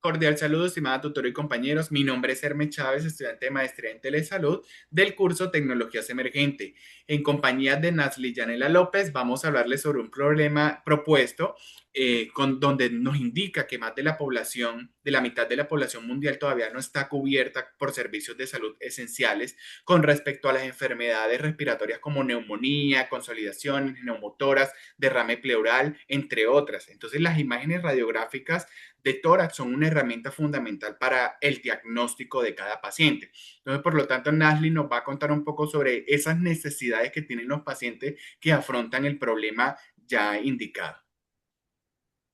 Cordial saludo, estimada tutora y compañeros. Mi nombre es Hermes Chávez, estudiante de maestría en telesalud del curso Tecnologías Emergente. En compañía de Nasli Yanela López, vamos a hablarles sobre un problema propuesto donde nos indica que más de la población, de la mitad de la población mundial todavía no está cubierta por servicios de salud esenciales con respecto a las enfermedades respiratorias como neumonía, consolidaciones, neumotoras, derrame pleural, entre otras. Entonces, las imágenes radiográficas de tórax son una herramienta fundamental para el diagnóstico de cada paciente. Entonces, por lo tanto, Nasli nos va a contar un poco sobre esas necesidades que tienen los pacientes que afrontan el problema ya indicado.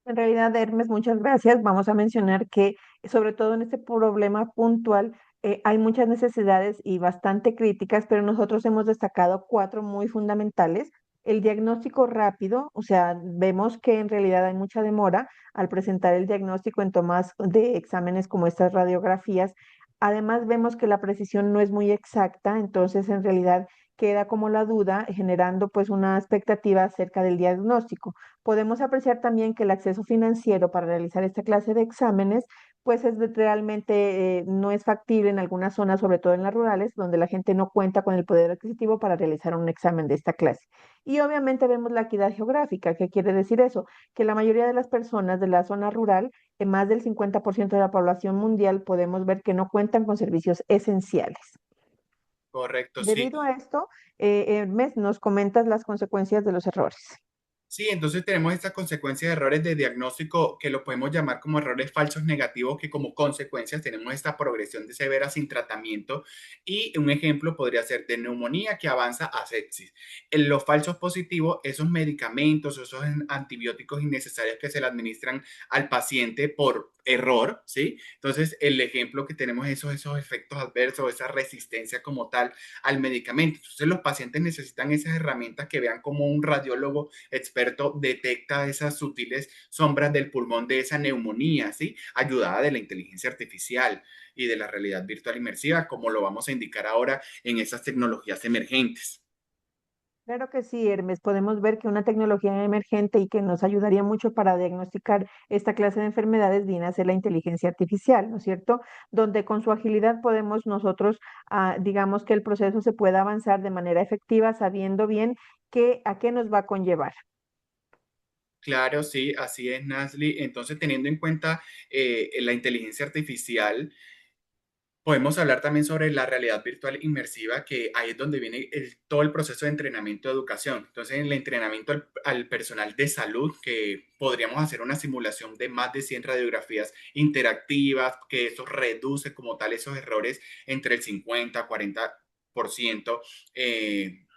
En realidad, Hermes, muchas gracias. Vamos a mencionar que, sobre todo en este problema puntual, hay muchas necesidades y bastante críticas, pero nosotros hemos destacado cuatro muy fundamentales. El diagnóstico rápido, o sea, vemos que en realidad hay mucha demora al presentar el diagnóstico en tomas de exámenes como estas radiografías. Además, vemos que la precisión no es muy exacta, entonces en realidad queda como la duda, generando pues una expectativa acerca del diagnóstico. Podemos apreciar también que el acceso financiero para realizar esta clase de exámenes, pues realmente no es factible en algunas zonas, sobre todo en las rurales, donde la gente no cuenta con el poder adquisitivo para realizar un examen de esta clase. Y obviamente vemos la equidad geográfica. ¿Qué quiere decir eso? Que la mayoría de las personas de la zona rural, más del 50% de la población mundial, podemos ver que no cuentan con servicios esenciales. Correcto, sí. Debido a esto, Hermes, nos comentas las consecuencias de los errores. Sí, entonces tenemos esta consecuencia de errores de diagnóstico que lo podemos llamar como errores falsos negativos, que como consecuencias tenemos esta progresión de severa sin tratamiento y un ejemplo podría ser de neumonía que avanza a sepsis. En los falsos positivos, esos medicamentos, esos antibióticos innecesarios que se le administran al paciente por error, ¿sí? Entonces el ejemplo que tenemos es esos efectos adversos, esa resistencia como tal al medicamento. Entonces los pacientes necesitan esas herramientas que vean como un radiólogo experto detecta esas sutiles sombras del pulmón de esa neumonía, ¿sí? Ayudada de la inteligencia artificial y de la realidad virtual inmersiva, como lo vamos a indicar ahora en esas tecnologías emergentes. Claro que sí, Hermes. Podemos ver que una tecnología emergente y que nos ayudaría mucho para diagnosticar esta clase de enfermedades viene a ser la inteligencia artificial, ¿no es cierto? Donde con su agilidad podemos nosotros, digamos que el proceso se pueda avanzar de manera efectiva, sabiendo bien a qué nos va a conllevar. Claro, sí, así es, Nasli. Entonces, teniendo en cuenta la inteligencia artificial, podemos hablar también sobre la realidad virtual inmersiva, que ahí es donde viene todo el proceso de entrenamiento de educación. Entonces, en el entrenamiento al personal de salud, que podríamos hacer una simulación de más de 100 radiografías interactivas, que eso reduce como tal esos errores entre el 50 a 40%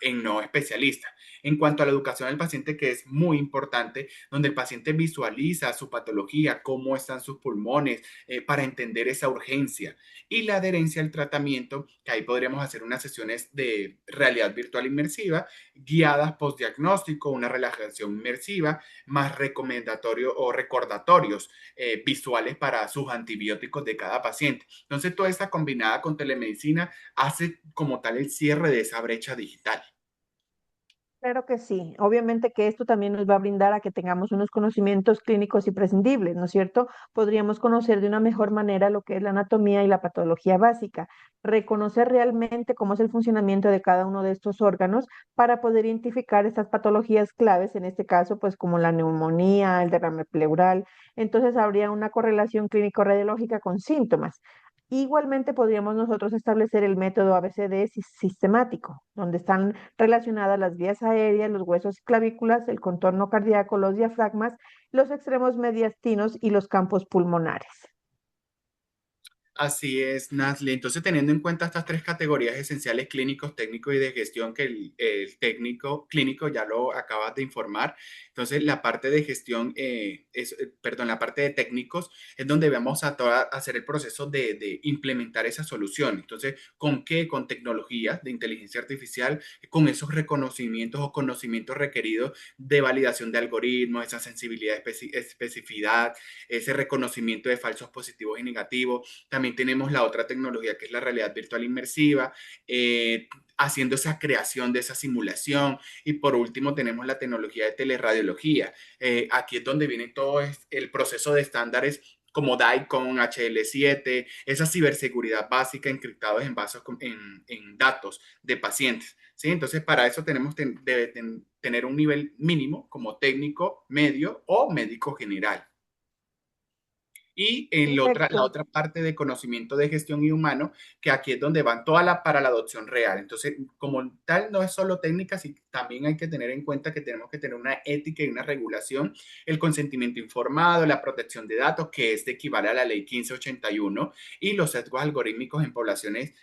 en no especialistas. En cuanto a la educación del paciente, que es muy importante, donde el paciente visualiza su patología, cómo están sus pulmones, para entender esa urgencia y la adherencia al tratamiento, que ahí podríamos hacer unas sesiones de realidad virtual inmersiva, guiadas postdiagnóstico, una relajación inmersiva, más recomendatorio o recordatorios visuales para sus antibióticos de cada paciente. Entonces, toda esta combinada con telemedicina hace como tal el cierre de esa brecha digital. Claro que sí. Obviamente que esto también nos va a brindar a que tengamos unos conocimientos clínicos imprescindibles, ¿no es cierto? Podríamos conocer de una mejor manera lo que es la anatomía y la patología básica, reconocer realmente cómo es el funcionamiento de cada uno de estos órganos para poder identificar estas patologías claves, en este caso, pues como la neumonía, el derrame pleural. Entonces habría una correlación clínico-radiológica con síntomas. Igualmente podríamos nosotros establecer el método ABCD sistemático, donde están relacionadas las vías aéreas, los huesos y clavículas, el contorno cardíaco, los diafragmas, los extremos mediastinos y los campos pulmonares. Así es, Nasli. Entonces, teniendo en cuenta estas tres categorías esenciales, clínicos, técnicos y de gestión, que el técnico clínico ya lo acabas de informar, entonces la parte de gestión, perdón, la parte de técnicos es donde vamos a hacer el proceso de implementar esa solución. Entonces, ¿con qué? Con tecnologías de inteligencia artificial, con esos reconocimientos o conocimientos requeridos de validación de algoritmos, esa sensibilidad, especificidad, ese reconocimiento de falsos positivos y negativos. También tenemos la otra tecnología que es la realidad virtual inmersiva, haciendo esa creación de esa simulación. Y por último tenemos la tecnología de teleradiología. Aquí es donde viene todo el proceso de estándares como DICOM, HL7, esa ciberseguridad básica encriptados en, en datos de pacientes. ¿Sí? Entonces, para eso tenemos tener un nivel mínimo como técnico, medio o médico general. Y en la Perfecto. otra parte de conocimiento de gestión y humano, que aquí es donde van todas las para la adopción real. Entonces, como tal, no es solo técnica, sino también hay que tener en cuenta que tenemos que tener una ética y una regulación, el consentimiento informado, la protección de datos, que es de equivale a la ley 1581, y los sesgos algorítmicos en poblaciones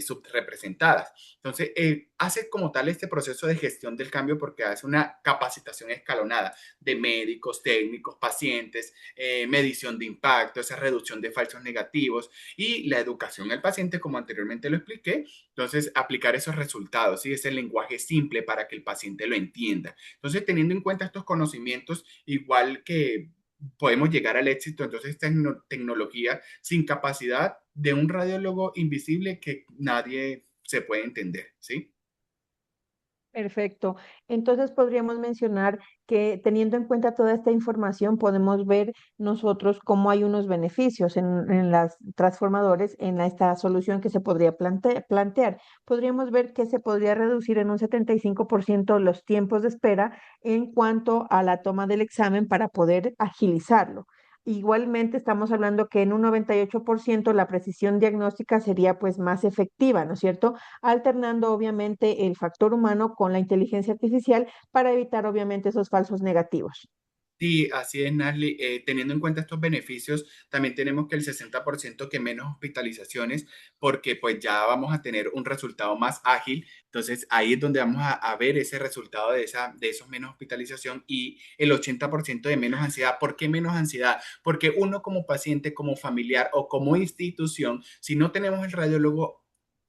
subrepresentadas. Entonces, hace como tal este proceso de gestión del cambio porque hace una capacitación escalonada de médicos, técnicos, pacientes, medición de impacto, esa reducción de falsos negativos y la educación al paciente, como anteriormente lo expliqué. Entonces, aplicar esos resultados, ¿sí? Ese lenguaje simple para que el paciente lo entienda. Entonces, teniendo en cuenta estos conocimientos, igual que podemos llegar al éxito, entonces tecnología sin capacidad de un radiólogo invisible que nadie se puede entender, ¿sí? Perfecto. Entonces podríamos mencionar que teniendo en cuenta toda esta información, podemos ver nosotros cómo hay unos beneficios en las transformadores en esta solución que se podría plantear. Podríamos ver que se podría reducir en un 75% los tiempos de espera en cuanto a la toma del examen para poder agilizarlo. Igualmente estamos hablando que en un 98% la precisión diagnóstica sería pues más efectiva, ¿no es cierto? Alternando obviamente el factor humano con la inteligencia artificial para evitar obviamente esos falsos negativos. Sí, así es, Nasli. Teniendo en cuenta estos beneficios, también tenemos que el 60% que menos hospitalizaciones, porque pues ya vamos a tener un resultado más ágil. Entonces ahí es donde vamos a ver ese resultado de esos menos hospitalización y el 80% de menos ansiedad. ¿Por qué menos ansiedad? Porque uno como paciente, como familiar o como institución, si no tenemos el radiólogo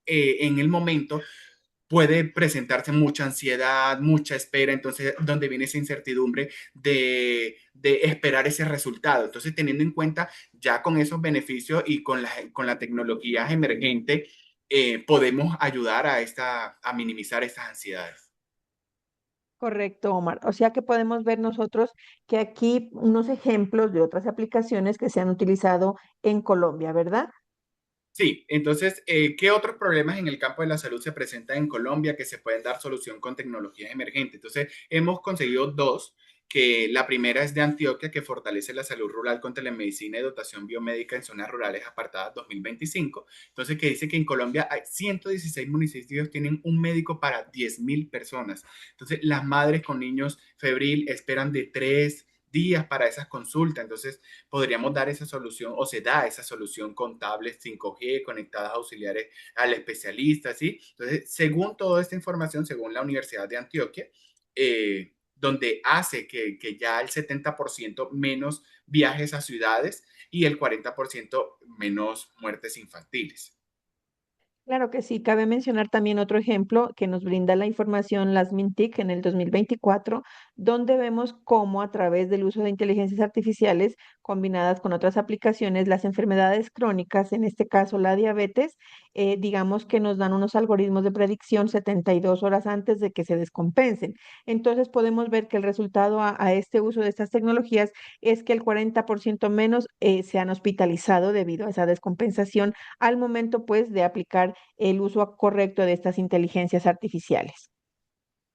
en el momento, puede presentarse mucha ansiedad, mucha espera, entonces donde viene esa incertidumbre de esperar ese resultado. Entonces, teniendo en cuenta ya con esos beneficios y con la tecnología emergente, podemos ayudar a minimizar estas ansiedades. Correcto, Omar. O sea que podemos ver nosotros que aquí unos ejemplos de otras aplicaciones que se han utilizado en Colombia, ¿verdad? Sí, entonces, ¿qué otros problemas en el campo de la salud se presentan en Colombia que se pueden dar solución con tecnologías emergentes? Entonces, hemos conseguido dos, que la primera es de Antioquia, que fortalece la salud rural con telemedicina y dotación biomédica en zonas rurales apartadas 2025. Entonces, que dice que en Colombia hay 116 municipios tienen un médico para 10.000 personas. Entonces, las madres con niños febril esperan de 3 días para esas consultas. Entonces, podríamos dar esa solución o se da esa solución con tablets 5G conectadas auxiliares al especialista, ¿sí? Entonces, según toda esta información, según la Universidad de Antioquia, donde hace que ya el 70% menos viajes a ciudades y el 40% menos muertes infantiles. Claro que sí, cabe mencionar también otro ejemplo que nos brinda la información las Mintic en el 2024, donde vemos cómo a través del uso de inteligencias artificiales combinadas con otras aplicaciones, las enfermedades crónicas, en este caso la diabetes, digamos que nos dan unos algoritmos de predicción 72 horas antes de que se descompensen. Entonces podemos ver que el resultado a este uso de estas tecnologías es que el 40% menos se han hospitalizado debido a esa descompensación al momento pues de aplicar el uso correcto de estas inteligencias artificiales.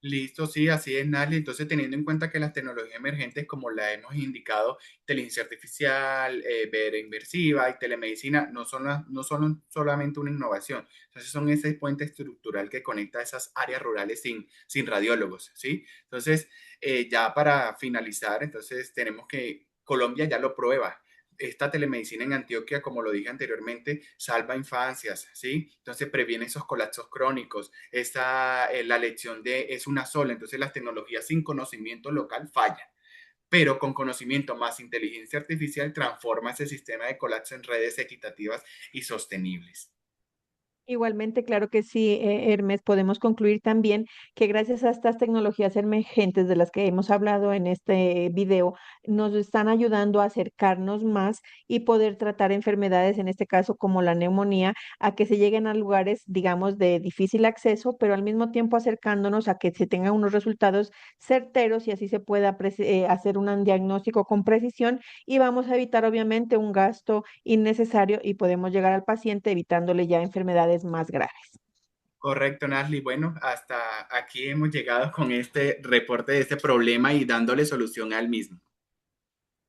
Listo, sí, así es, Nali. Entonces, teniendo en cuenta que las tecnologías emergentes, como la hemos indicado, inteligencia artificial, VR inversiva y telemedicina, no son solamente una innovación. Entonces, son ese puente estructural que conecta esas áreas rurales sin radiólogos, ¿sí? Entonces, ya para finalizar, entonces tenemos que Colombia ya lo prueba. Esta telemedicina en Antioquia, como lo dije anteriormente, salva infancias, ¿sí? Entonces previene esos colapsos crónicos. La lección de es una sola, entonces las tecnologías sin conocimiento local fallan, pero con conocimiento más inteligencia artificial transforma ese sistema de colapso en redes equitativas y sostenibles. Igualmente, claro que sí, Hermes, podemos concluir también que gracias a estas tecnologías emergentes de las que hemos hablado en este video, nos están ayudando a acercarnos más y poder tratar enfermedades, en este caso como la neumonía, a que se lleguen a lugares, digamos, de difícil acceso, pero al mismo tiempo acercándonos a que se tengan unos resultados certeros y así se pueda hacer un diagnóstico con precisión y vamos a evitar obviamente un gasto innecesario y podemos llegar al paciente evitándole ya enfermedades más graves. Correcto, Nasli. Bueno, hasta aquí hemos llegado con este reporte de este problema y dándole solución al mismo.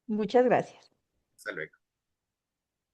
Muchas gracias. Hasta luego.